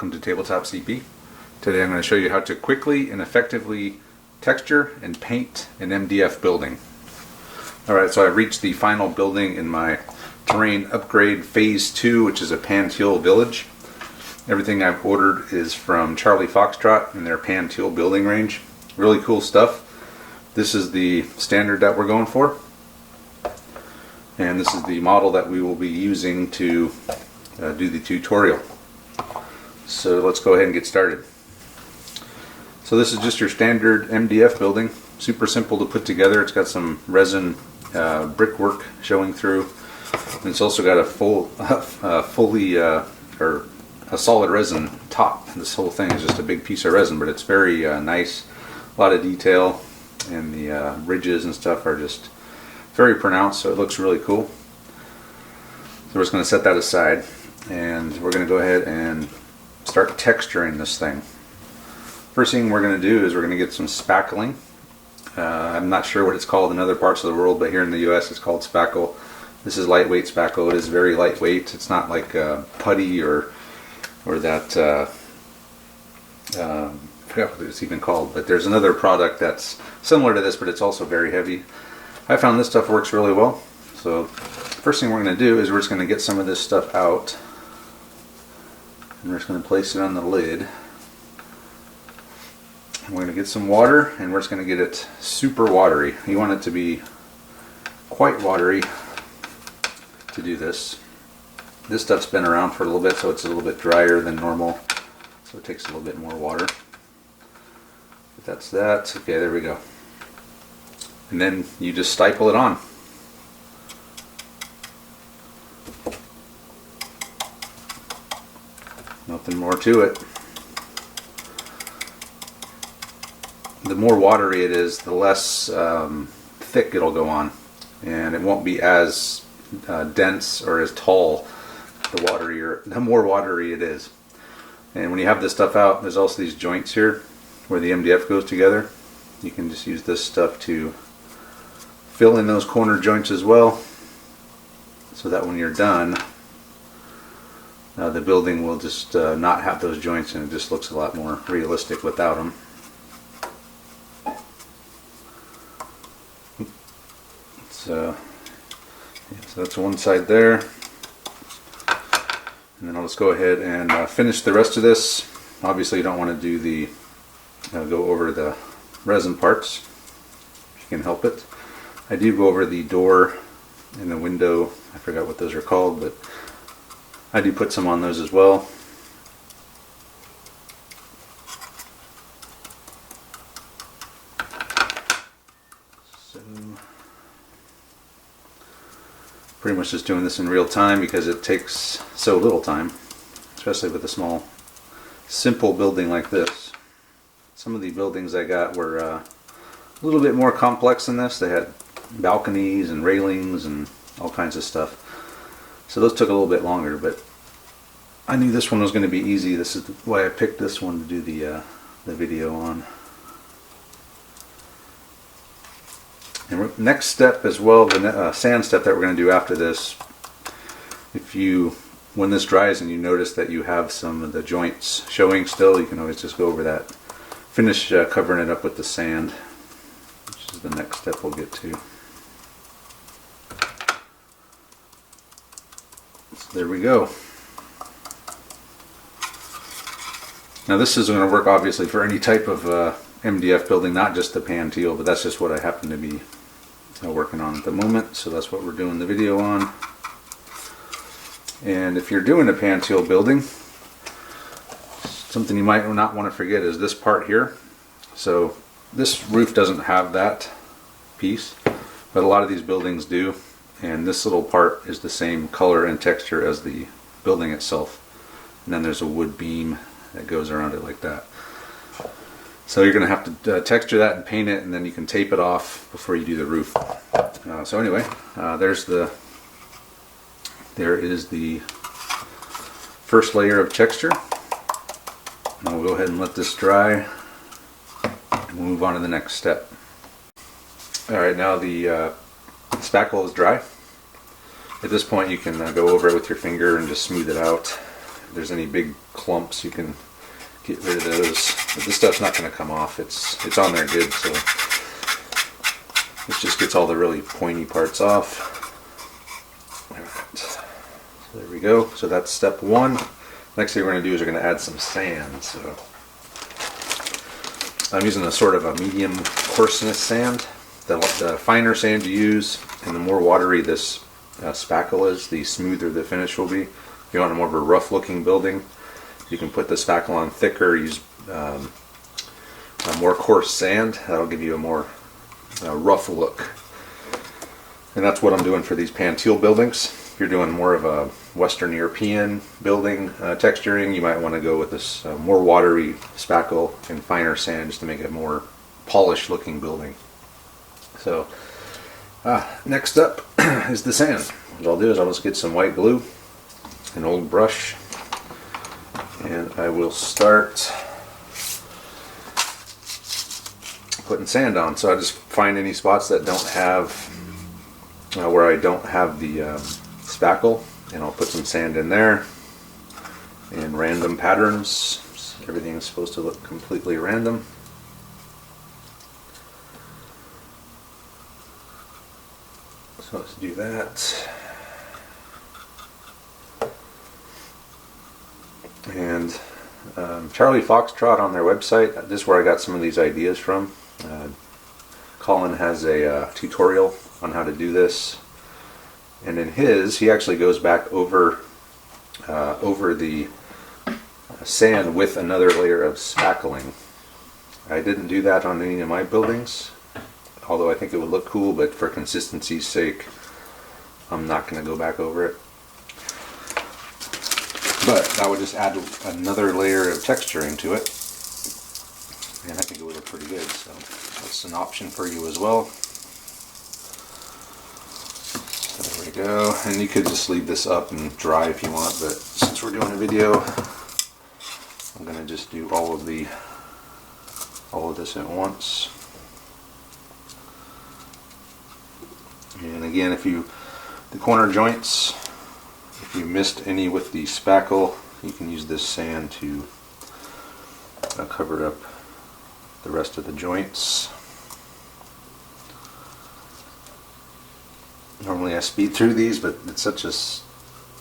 welcome to Tabletop CP. Today I'm going to show you how to quickly and effectively texture and paint an MDF building. Alright, so I've reached the final building in my terrain upgrade phase 2, which is a pan teal village. Everything I've ordered is from Charlie Foxtrot in their pan teal building range. Really cool stuff. This is the standard that we're going for, and this is the model that we will be using to do the tutorial. So let's go ahead and get started. So this is just your standard MDF building, super simple to put together. It's got some resin brickwork showing through, and it's also got a solid resin top. This whole thing is just a big piece of resin, but it's very nice. A lot of detail, and the ridges and stuff are just very pronounced, so it looks really cool. So we're just going to set that aside, and we're going to go ahead and start texturing this thing. First thing we're going to do is we're going to get some spackling. I'm not sure what it's called in other parts of the world, but here in the US it's called spackle. This is lightweight spackle. It is very lightweight. It's not like putty or that I forgot what it's even called, but there's another product that's similar to this, but it's also very heavy. I found this stuff works really well. So first thing we're going to do is we're just going to get some of this stuff out, and we're just going to place it on the lid. And we're going to get some water, and we're just going to get it super watery. You want it to be quite watery to do this. This stuff's been around for a little bit, so it's a little bit drier than normal, so it takes a little bit more water. But that's that. Okay, there we go. And then you just staple it on. Nothing more to it. The more watery it is, the less thick it'll go on, and it won't be as dense or as tall the more watery it is. And when you have this stuff out, there's also these joints here where the MDF goes together. You can just use this stuff to fill in those corner joints as well, so that when you're done, the building will just not have those joints, and it just looks a lot more realistic without them. So that's one side there, and then I'll just go ahead and finish the rest of this. Obviously you don't want to do the go over the resin parts if you can help it. I do go over the door and the window. I forgot what those are called, but I do put some on those as well. So pretty much just doing this in real time because it takes so little time, especially with a small, simple building like this. Some of the buildings I got were a little bit more complex than this. They had balconies and railings and all kinds of stuff. So those took a little bit longer, but I knew this one was going to be easy. This is why I picked this one to do the video on. And next step as well, the sand step that we're going to do after this, when this dries and you notice that you have some of the joints showing still, you can always just go over that, finish covering it up with the sand, which is the next step we'll get to. So there we go. Now this is going to work obviously for any type of MDF building, not just the pan teal, but that's just what I happen to be working on at the moment, so that's what we're doing the video on. And if you're doing a pan teal building, something you might not want to forget is this part here. So this roof doesn't have that piece, but a lot of these buildings do, and this little part is the same color and texture as the building itself, and then there's a wood beam that goes around it like that. So you're going to have to texture that and paint it, and then you can tape it off before you do the roof. So anyway, there is the first layer of texture. And we'll go ahead and let this dry, and we'll move on to the next step. Alright, now the spackle is dry. At this point you can go over it with your finger and just smooth it out. there's any big clumps, you can get rid of those. But this stuff's not going to come off. It's on there good, so it just gets all the really pointy parts off. Alright, so there we go. So that's step one. Next thing we're going to do is we're going to add some sand. So I'm using a sort of a medium coarseness sand. The finer sand you use, and the more watery this spackle is, the smoother the finish will be. If you want a more of a rough looking building, you can put the spackle on thicker, use a more coarse sand. That'll give you a more rough look. And that's what I'm doing for these Panteal buildings. If you're doing more of a Western European building texturing, you might want to go with this more watery spackle and finer sand just to make it a more polished looking building. So next up is the sand. What I'll do is I'll just get some white glue, an old brush, and I will start putting sand on. So I just find any spots that don't have, where I don't have the spackle, and I'll put some sand in there in random patterns. Everything's supposed to look completely random. So let's do that. And Charlie Foxtrot on their website, this is where I got some of these ideas from. Colin has a tutorial on how to do this, and in his, he actually goes back over the sand with another layer of spackling. I didn't do that on any of my buildings, although I think it would look cool, but for consistency's sake, I'm not going to go back over it. But that would just add another layer of texturing to it, and I think it would look pretty good. So that's an option for you as well. So there we go. And you could just leave this up and dry if you want, but since we're doing a video, I'm going to just do all of this at once. And again, the corner joints, if you missed any with the spackle, you can use this sand to cover up the rest of the joints. Normally I speed through these, but it's such a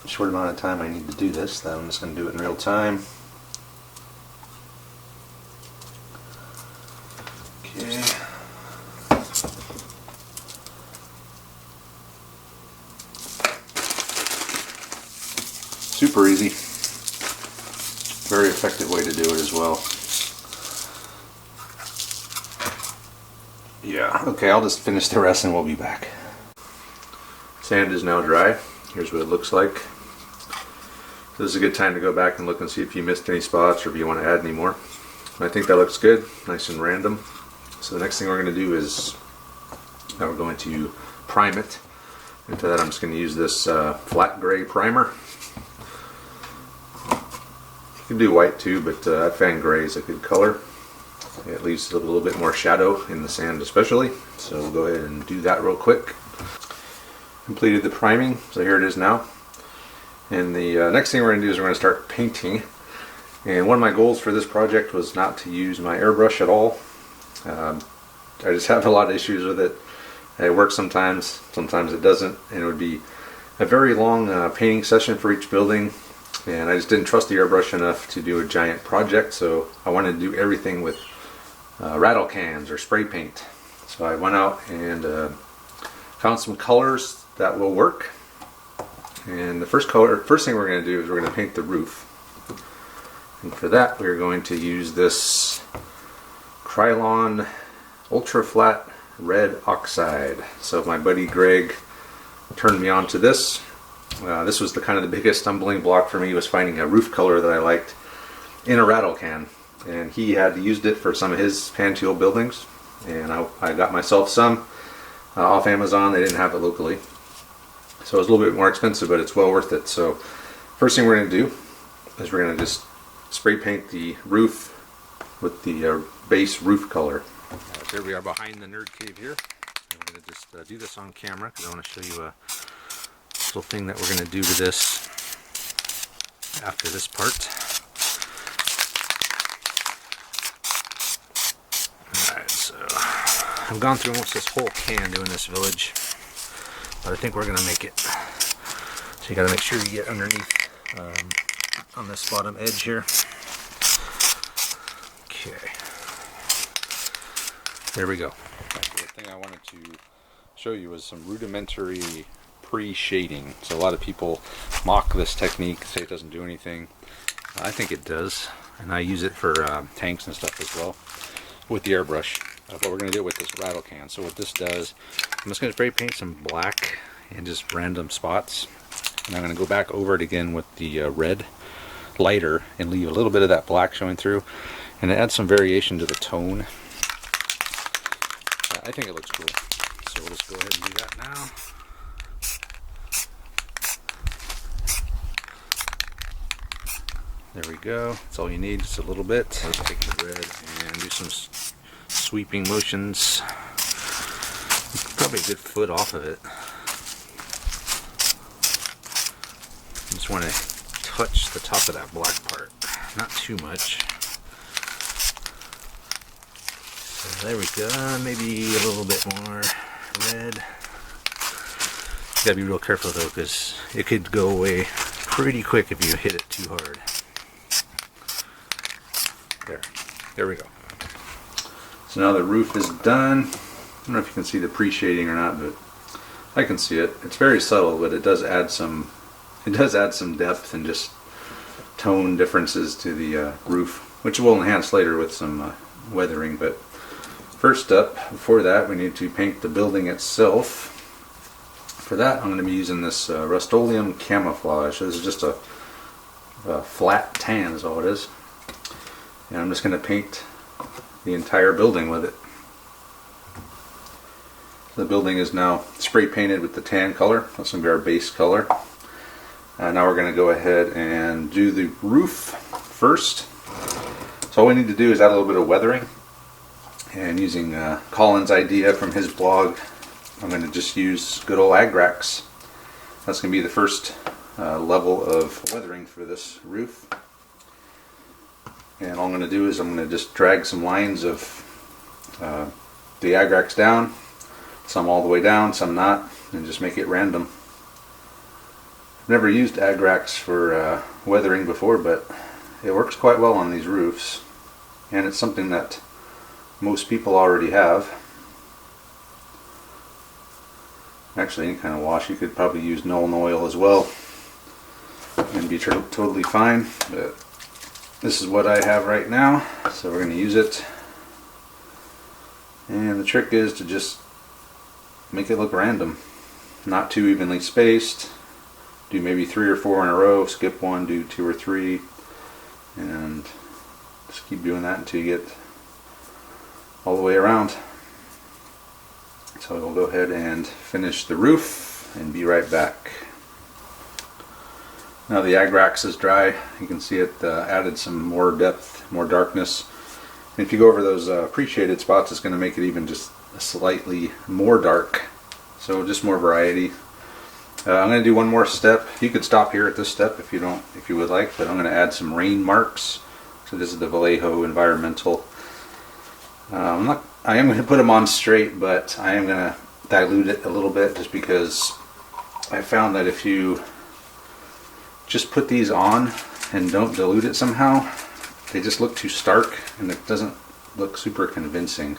short amount of time I need to do this that I'm just going to do it in real time. Okay. Super easy. Very effective way to do it as well. Yeah, okay, I'll just finish the rest and we'll be back. Sand is now dry. Here's what it looks like. So this is a good time to go back and look and see if you missed any spots or if you want to add any more. I think that looks good, nice and random. So the next thing we're going to do is we're going to prime it. And for that I'm just going to use this flat gray primer. You can do white too, but I find gray is a good color. It leaves a little bit more shadow in the sand especially. So we'll go ahead and do that real quick. Completed the priming, so here it is now. And the next thing we're going to do is we're going to start painting. And one of my goals for this project was not to use my airbrush at all. I just have a lot of issues with it. It works sometimes it doesn't, and it would be a very long painting session for each building. And I just didn't trust the airbrush enough to do a giant project, so I wanted to do everything with rattle cans or spray paint. So I went out and found some colors that will work. And the first thing we're going to do is we're going to paint the roof. And for that we're going to use this Krylon Ultra Flat Red Oxide. So my buddy Greg turned me on to this. This was the kind of the biggest stumbling block for me, was finding a roof color that I liked in a rattle can. And he had used it for some of his Panteal buildings, and I got myself some off Amazon. They didn't have it locally, so it was a little bit more expensive, but it's well worth it. So first thing we're going to do is we're going to just spray paint the roof with the base roof color. Here we are behind the nerd cave here. I'm going to just do this on camera because I want to show you a little thing that we're going to do to this. after this part. Alright, so I've gone through almost this whole can doing this village, but I think we're gonna make it. So you gotta make sure you get underneath on this bottom edge here. Okay, there we go. The thing I wanted to show you was some rudimentary pre-shading. So a lot of people mock this technique, say it doesn't do anything. I think it does, and I use it for tanks and stuff as well with the airbrush. But we're going to do it with this rattle can. So what this does, I'm just going to spray paint some black in just random spots, and I'm going to go back over it again with the red lighter and leave a little bit of that black showing through, and it adds some variation to the tone. I think it looks cool, so we'll just go ahead and do that now. There we go. That's all you need, just a little bit. Let's take the red and do some sweeping motions. Probably a good foot off of it. Just want to touch the top of that black part, not too much. So there we go. Maybe a little bit more red. You gotta be real careful though, because it could go away pretty quick if you hit it too hard. There we go. So now the roof is done. I don't know if you can see the pre-shading or not, but I can see it. It's very subtle, but it does add some depth and just tone differences to the roof, which we'll enhance later with some weathering. But first up, before that, we need to paint the building itself. For that, I'm going to be using this Rust-Oleum camouflage. This is just a flat tan is all it is. And I'm just going to paint the entire building with it. The building is now spray painted with the tan color. That's going to be our base color. Now we're going to go ahead and do the roof first. So all we need to do is add a little bit of weathering. And using Colin's idea from his blog, I'm going to just use good old airbrush. That's going to be the first level of weathering for this roof. And all I'm going to do is I'm going to just drag some lines of the airbrush down, some all the way down, some not, and just make it random. I've never used airbrush for weathering before, but it works quite well on these roofs, and it's something that most people already have. Actually, any kind of wash, you could probably use Nuln Oil as well and be totally fine, but this is what I have right now, so we're going to use it. And the trick is to just make it look random, not too evenly spaced. Do maybe 3 or 4 in a row, skip one, do 2 or 3, and just keep doing that until you get all the way around. So we'll go ahead and finish the roof and be right back. Now the airbrush is dry. You can see it added some more depth, more darkness. And if you go over those pre-shaded spots, it's going to make it even just slightly more dark. So just more variety. I'm going to do one more step. You could stop here at this step if you would like, but I'm going to add some rain marks. So this is the Vallejo Environmental. I am going to put them on straight, but I am going to dilute it a little bit just because I found that if you just put these on and don't dilute it somehow, they just look too stark and it doesn't look super convincing.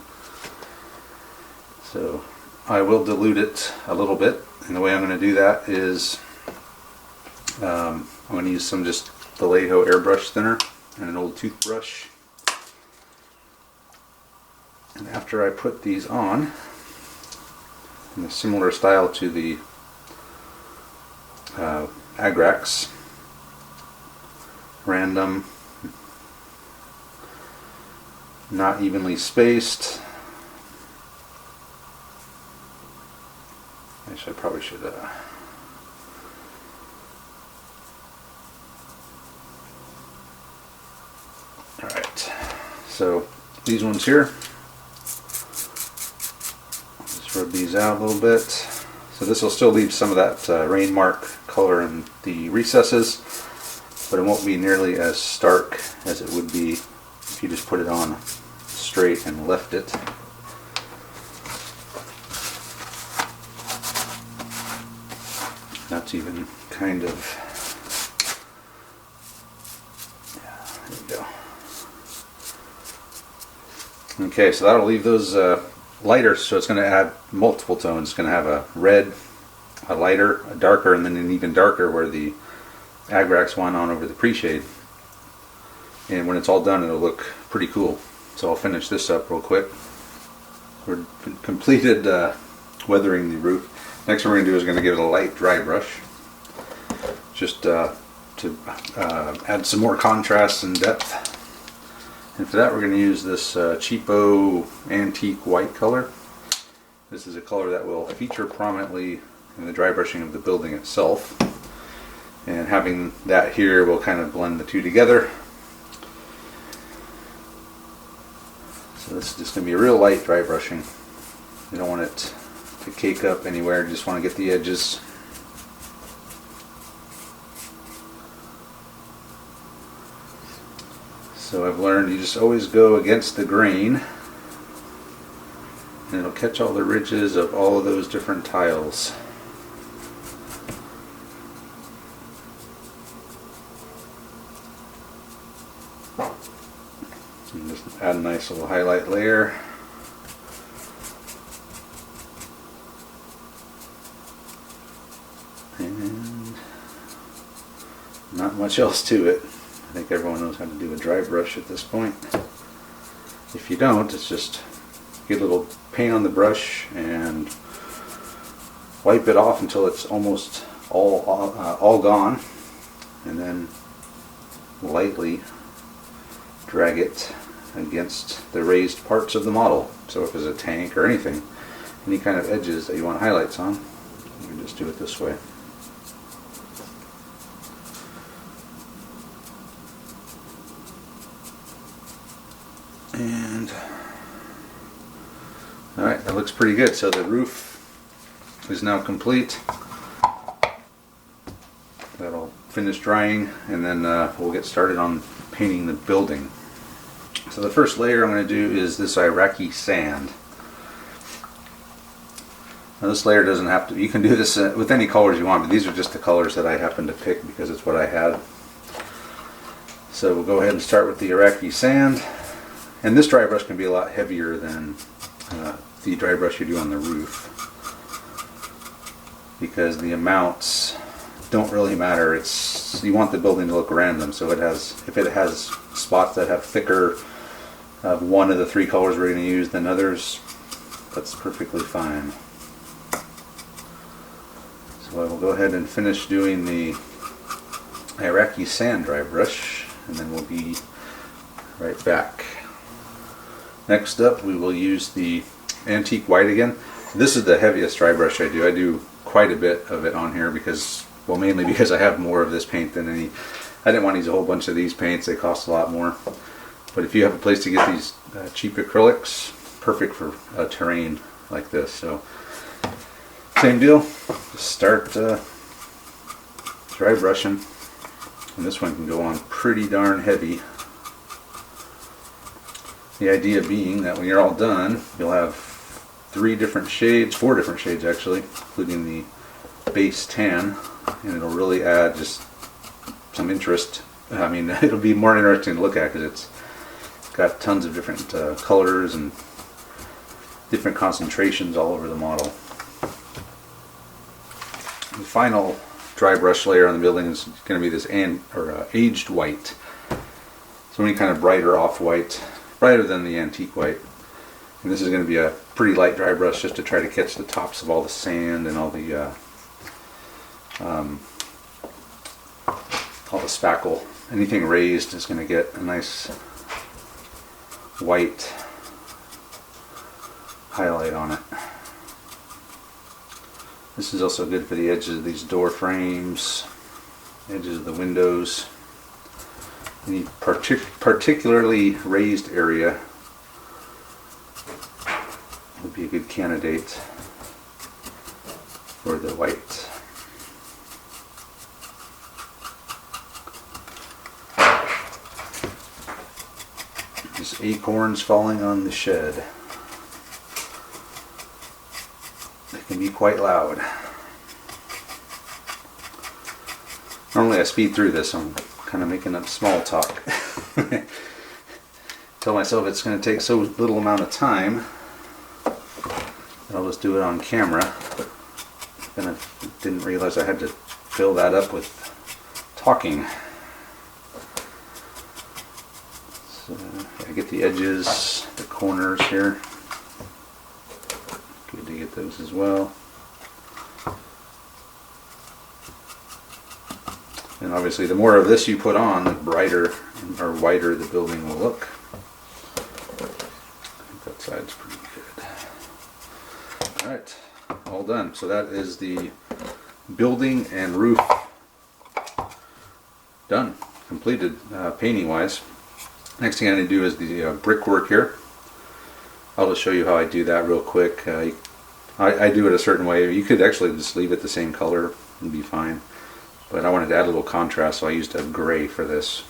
So I will dilute it a little bit, and the way I'm going to do that is I'm going to use some just Vallejo airbrush thinner and an old toothbrush. And after I put these on, in a similar style to the airbrush, random, not evenly spaced. Actually, I probably should Alright, so these ones here, just rub these out a little bit. So this will still leave some of that rain mark color in the recesses, but it won't be nearly as stark as it would be if you just put it on straight and left it. That's even kind of, yeah, there we go. Okay, so that'll leave those lighter, so it's going to add multiple tones. It's going to have a red, a lighter, a darker, and then an even darker where the Agrax went on over the pre-shade. And when it's all done, it'll look pretty cool. So I'll finish this up real quick. We're completed weathering the roof. Next, what we're going to do is going to give it a light dry brush, just to add some more contrast and depth. And for that, we're going to use this cheapo antique white color. This is a color that will feature prominently in the dry brushing of the building itself. And having that here will kind of blend the two together. So this is just going to be a real light dry brushing. You don't want it to cake up anywhere, you just want to get the edges. So I've learned you just always go against the grain and it'll catch all the ridges of all of those different tiles. And just add a nice little highlight layer. And not much else to it. I think everyone knows how to do a dry brush at this point. If you don't, it's just get a little paint on the brush and wipe it off until it's almost all gone, and then lightly drag it against the raised parts of the model. So if there's a tank or anything, any kind of edges that you want highlights on, you can just do it this way. And alright, that looks pretty good. So the roof is now complete. That'll finish drying, and then we'll get started on painting the building. So the first layer I'm going to do is this Iraqi sand. Now this layer doesn't have to, you can do this with any colors you want, but these are just the colors that I happen to pick because it's what I had. So we'll go ahead and start with the Iraqi sand. And this dry brush can be a lot heavier than the dry brush you do on the roof, because the amounts don't really matter. It's, you want the building to look random, so it has, if it has spots that have thicker one of the three colors we're going to use than others, that's perfectly fine. So I will go ahead and finish doing the Iraqi sand dry brush, and then we'll be right back. Next up, we will use the antique white again. This is the heaviest dry brush I do. I do quite a bit of it on here because, well, mainly because I have more of this paint than any. I didn't want to use a whole bunch of these paints. They cost a lot more. But if you have a place to get these cheap acrylics, perfect for terrain like this. So same deal. Just start dry brushing, and this one can go on pretty darn heavy. The idea being that when you're all done, you'll have four different shades actually, including the base tan, and it'll really add just some interest. I mean, it'll be more interesting to look at because it's got tons of different colors and different concentrations all over the model. The final dry brush layer on the building is going to be this aged white. So any kind of brighter off-white, brighter than the antique white. And this is going to be a pretty light dry brush just to try to catch the tops of all the sand and all the spackle. Anything raised is going to get a nice white highlight on it. This is also good for the edges of these door frames, edges of the windows. Any particularly raised area would be a good candidate for the white. Just acorns falling on the shed. They can be quite loud. Normally I speed through this, so I'm kind of making up small talk. Tell myself it's going to take so little amount of time that I'll just do it on camera. Then I didn't realize I had to fill that up with talking. So I get the edges, the corners here. Good to get those as well. And obviously the more of this you put on, the brighter or whiter the building will look. I think that side's pretty good. Alright, all done. So that is the building and roof done, completed painting wise. Next thing I need to do is the brickwork here. I'll just show you how I do that real quick. I do it a certain way. You could actually just leave it the same color and be fine. But I wanted to add a little contrast, so I used a gray for this.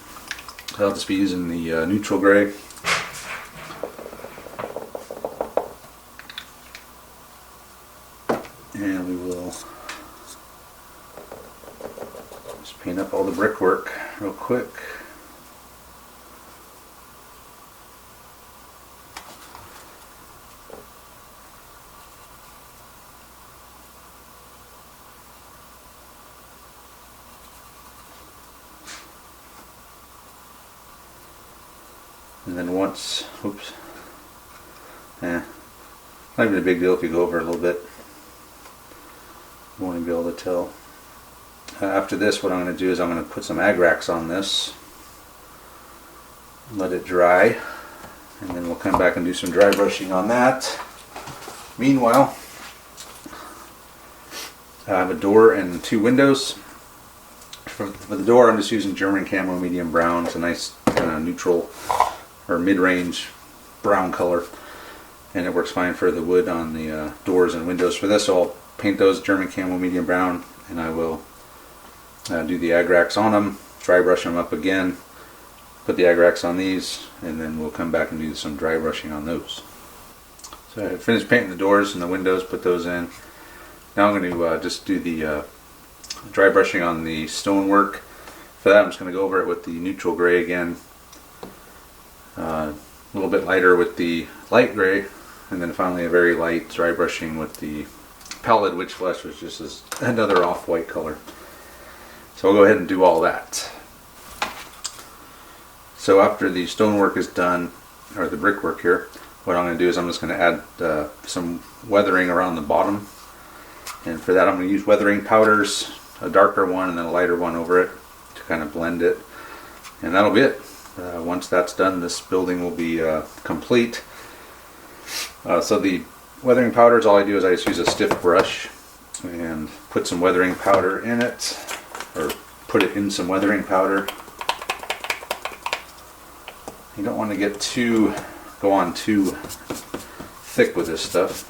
I'll just be using the neutral gray. And we will just paint up all the brickwork real quick. And then once, not even a big deal if you go over a little bit. You won't be able to tell. After this, what I'm going to do is I'm going to put some Agrax on this, let it dry, and then we'll come back and do some dry brushing on that. Meanwhile, I have a door and 2 windows. For the door, I'm just using German camo medium brown. It's a nice kind of neutral or mid-range brown color, and it works fine for the wood on the doors and windows. For this, I'll paint those German camo medium brown, and I will do the Agrax on them, dry brush them up again, put the Agrax on these, and then we'll come back and do some dry brushing on those. So I finished painting the doors and the windows, put those in. Now I'm going to just do the dry brushing on the stonework. For that, I'm just going to go over it with the neutral gray again. A little bit lighter with the light gray, and then finally a very light dry brushing with the Pallid Witch Flesh, which is just another off-white color. So I'll go ahead and do all that. So after the stonework is done, or the brickwork here, what I'm going to do is I'm just going to add some weathering around the bottom. And for that I'm going to use weathering powders, a darker one and then a lighter one over it to kind of blend it. And that'll be it. Once that's done, this building will be complete. So the weathering powders, all I do is I just use a stiff brush and put some weathering powder in it, or put it in some weathering powder. You don't want to go on too thick with this stuff.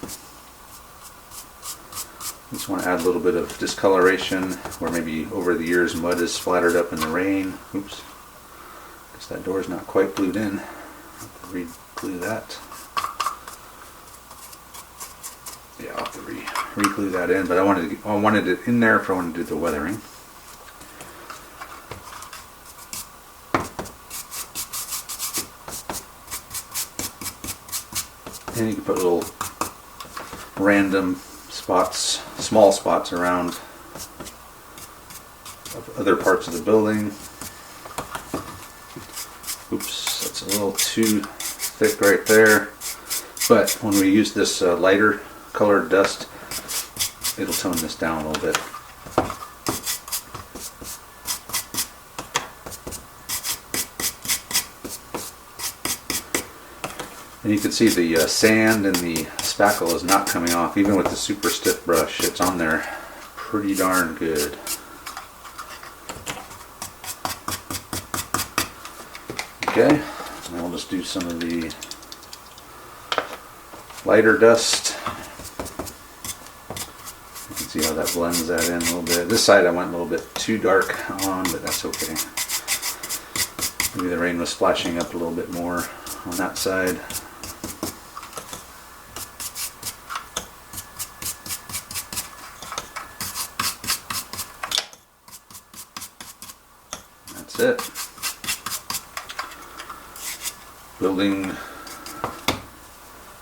You just want to add a little bit of discoloration, where maybe over the years mud is splattered up in the rain. Oops. Guess that door's not quite glued in. I'll have to re-glue that. Yeah, I'll have to re-glue that in, but I wanted it in there if I wanted to do the weathering. And you can put little random spots, small spots around other parts of the building. Oops, that's a little too thick right there. But when we use this lighter colored dust, it'll tone this down a little bit. And you can see the sand and the spackle is not coming off. Even with the super stiff brush, it's on there pretty darn good. Okay, and we'll just do some of the lighter dust. You can see how that blends that in a little bit. This side I went a little bit too dark on, but that's okay. Maybe the rain was splashing up a little bit more on that side. That's it. Building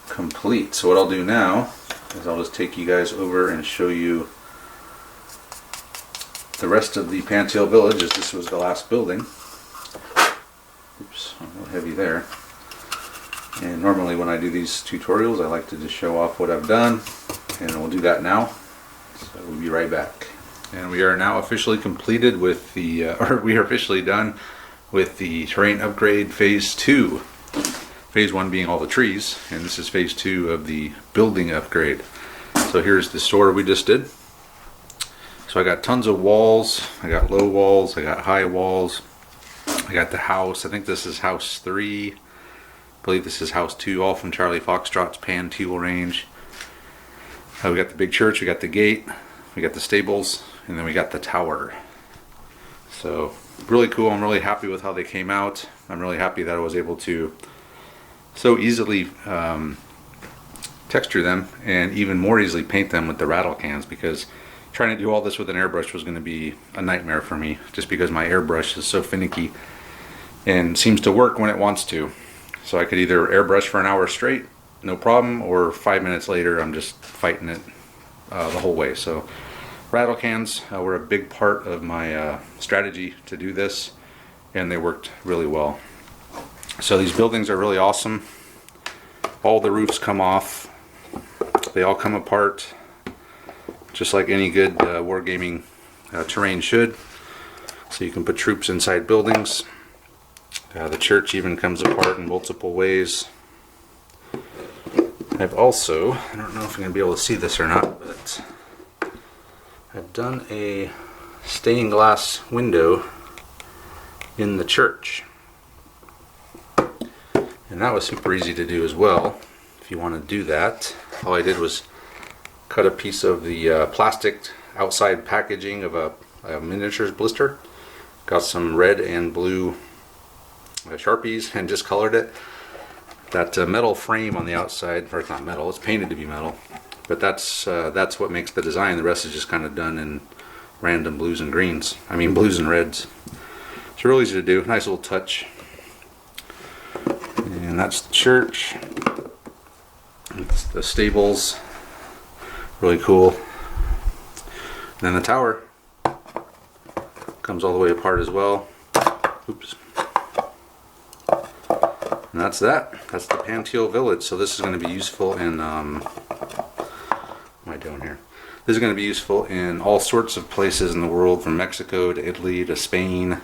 complete. So what I'll do now is I'll just take you guys over and show you the rest of the Pantail Village, as this was the last building. Oops, a little heavy there. And normally when I do these tutorials I like to just show off what I've done, and we'll do that now. So we'll be right back. And we are now officially completed with the, we are officially done with the terrain upgrade phase 2. Phase 1 being all the trees, and this is phase 2 of the building upgrade. So here's the store we just did. So I got tons of walls, I got low walls, I got high walls, I got the house. I think this is house 3, I believe this is house 2, all from Charlie Foxtrot's Pantail range. We got the big church, we got the gate, we got the stables, and then we got the tower. So really cool. I'm really happy with how they came out. I'm really happy that I was able to so easily texture them, and even more easily paint them with the rattle cans, because trying to do all this with an airbrush was going to be a nightmare for me, just because my airbrush is so finicky and seems to work when it wants to. So I could either airbrush for an hour straight, no problem, or 5 minutes later I'm just fighting it the whole way. So rattle cans were a big part of my strategy to do this, and they worked really well. So these buildings are really awesome. All the roofs come off, they all come apart, just like any good wargaming terrain should. So you can put troops inside buildings. The church even comes apart in multiple ways. I've also, I don't know if I'm going to be able to see this or not, but I've done a stained glass window in the church. And that was super easy to do as well. If you want to do that, all I did was cut a piece of the plastic outside packaging of a miniatures blister, got some red and blue Sharpies, and just colored it. That metal frame on the outside, or it's not metal, it's painted to be metal, but that's what makes the design. The rest is just kind of done in random blues and greens. I mean blues and reds. It's real easy to do, nice little touch. And that's the church. It's the stables. Really cool. And then the tower comes all the way apart as well. Oops. And that's that. That's the Pantail Village. So this is going to be useful in what am I doing here? This is going to be useful in all sorts of places in the world, from Mexico to Italy to Spain,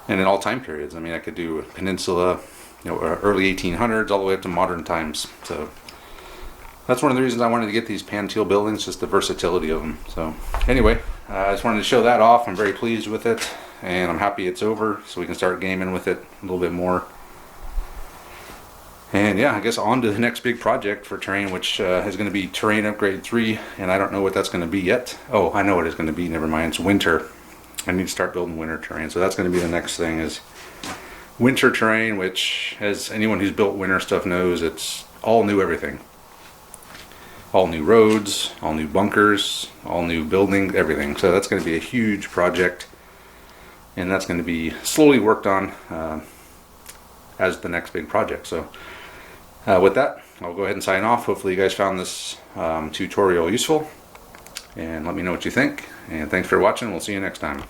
and in all time periods. I mean, I could do Peninsula, early 1800s all the way up to modern times. So that's one of the reasons I wanted to get these Pantail buildings, just the versatility of them. So anyway, I just wanted to show that off. I'm very pleased with it, and I'm happy it's over, so we can start gaming with it a little bit more. And yeah, I guess on to the next big project for terrain, which is going to be Terrain Upgrade 3, and I don't know what that's going to be yet. Oh, I know what it's going to be, never mind, it's winter. I need to start building winter terrain, so that's going to be the next thing, is winter terrain, which, as anyone who's built winter stuff knows, it's all new everything. All new roads, all new bunkers, all new buildings, everything. So that's going to be a huge project, and that's going to be slowly worked on as the next big project. So with that, I'll go ahead and sign off. Hopefully you guys found this tutorial useful, and let me know what you think. And thanks for watching. We'll see you next time.